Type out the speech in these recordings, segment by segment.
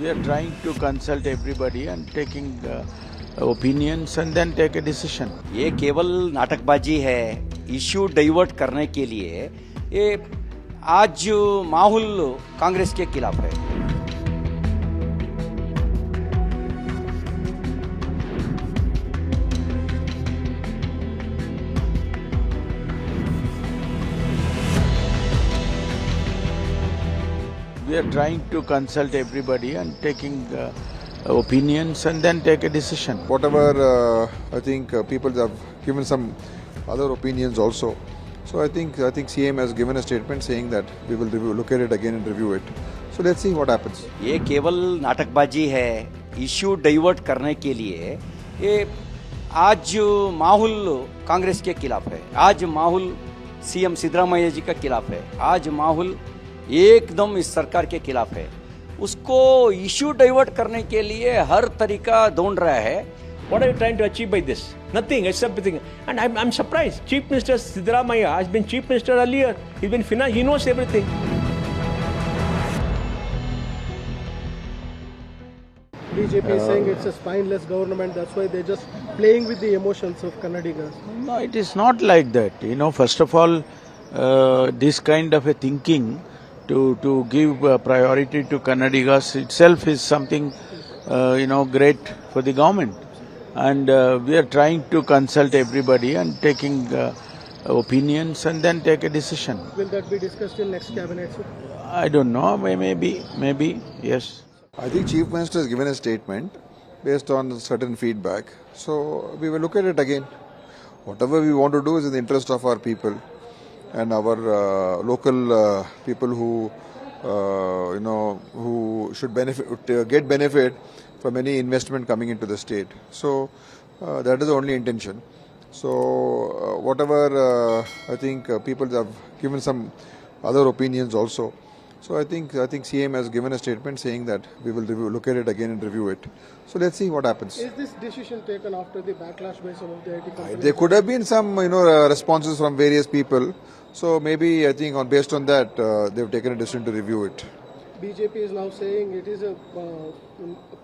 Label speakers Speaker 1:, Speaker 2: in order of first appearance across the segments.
Speaker 1: We are trying to consult everybody and taking opinions and then take a decision.
Speaker 2: ये केवल नाटकबाजी है, issue divert करने के लिए। ये आज माहौल कांग्रेस के खिलाफ है।
Speaker 1: We are trying to consult everybody and taking opinions and then take a decision.
Speaker 3: Whatever I think people have given some other opinions also. So I think CM has given a statement saying that we will look at it again and review it. So let's see what happens.
Speaker 2: ये केवल नाटकबाजी है, issue divert करने के लिए। ये आज माहौल कांग्रेस के खिलाफ है। आज माहौल सीएम सिद्धरामैया जी का खिलाफ है। आज माहौल एकदम इस सरकार के खिलाफ है। उसको इश्यू डाइवर्ट करने के लिए हर तरीका ढूंढ रहा है।
Speaker 4: What are you trying to achieve by this? Nothing except everything. And I'm surprised. Chief Minister Siddaramaiah has been Chief Minister earlier. He's been finance. He knows everything.
Speaker 5: BJP is saying it's a spineless government. That's why they're just playing with the emotions of Kannadigas.
Speaker 1: No, it is not like that. First of all, this kind of a thinking to give priority to Kannadigas itself is something, great for the government. And we are trying to consult everybody and taking opinions and then take a decision.
Speaker 5: Will that be discussed in next cabinet? Sir?
Speaker 1: I don't know, maybe, yes.
Speaker 3: I think Chief Minister has given a statement based on certain feedback. So we will look at it again. Whatever we want to do is in the interest of our people and our local people who, who should get benefit from any investment coming into the state. So that is the only intention. So whatever I think people have given some other opinions also. So I think CM has given a statement saying that we will look at it again and review it. So let's see what happens.
Speaker 5: Is this decision taken after the backlash by some of the IT companies?
Speaker 3: There could have been some responses from various people. So maybe I think based on that they've taken a decision to review it.
Speaker 5: BJP is now saying it is a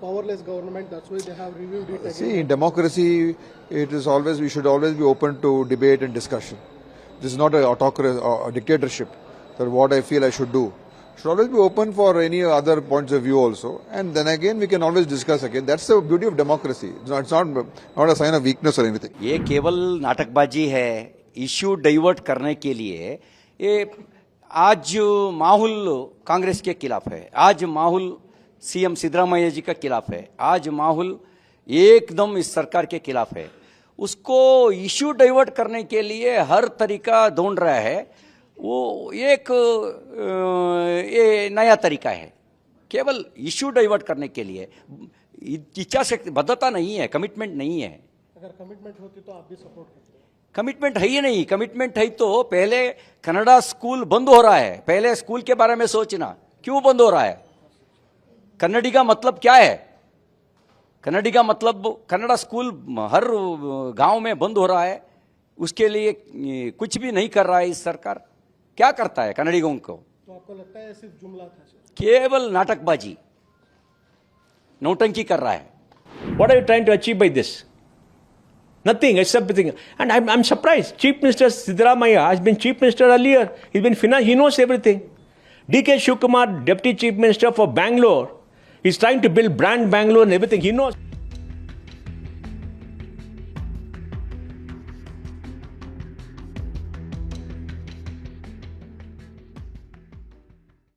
Speaker 5: powerless government. That's why they have reviewed it again.
Speaker 3: See, in democracy, we should always be open to debate and discussion. This is not a autocracy or a dictatorship. That what I feel I should do. Should always be open for any other points of view also, and then again we can always discuss again. That's the beauty of democracy. It's not a sign of weakness or anything.
Speaker 2: ये केवल नाटकबाजी है, issue divert करने के लिए। ये आज माहौल कांग्रेस के खिलाफ है। आज माहौल सीएम सिद्धरामैया जी का खिलाफ है। आज माहौल एकदम इस सरकार के खिलाफ है। उसको इश्यू डाइवर्ट करने के लिए हर तरीका ढूंढ रहा है। वो एक ये नया तरीका है, केवल इश्यू डाइवर्ट करने के लिए। इच्छा शक्ति, बद्धता नहीं है, कमिटमेंट नहीं है।
Speaker 5: अगर कमिटमेंट होती तो आप भी सपोर्ट करते?
Speaker 2: कमिटमेंट है ही नहीं। कमिटमेंट है तो पहले कन्नड़ा स्कूल बंद हो रहा है। पहले स्कूल के बारे में सोचना, क्यों बंद हो रहा है? कन्नड़ी का मतलब क्या है? कन्नड़ी का मतलब कन्नड़ा स्कूल हर गांव में बंद हो रहा है। उसके लिए कुछ भी नहीं कर रहा है इस सरकार। क्या करता है कन्नड़ियों को?
Speaker 5: तो आपको लगता है सिर्फ जुमला था?
Speaker 2: केवल नाटकबाजी, नौटंकी कर रहा है।
Speaker 4: What are you trying to achieve by this? Nothing except everything. And I'm surprised. Chief Minister Siddaramaiah has been Chief Minister earlier. He's been finance. He knows everything. DK Shivkumar, Deputy Chief Minister for Bangalore, he's trying to build brand Bangalore and everything. He knows.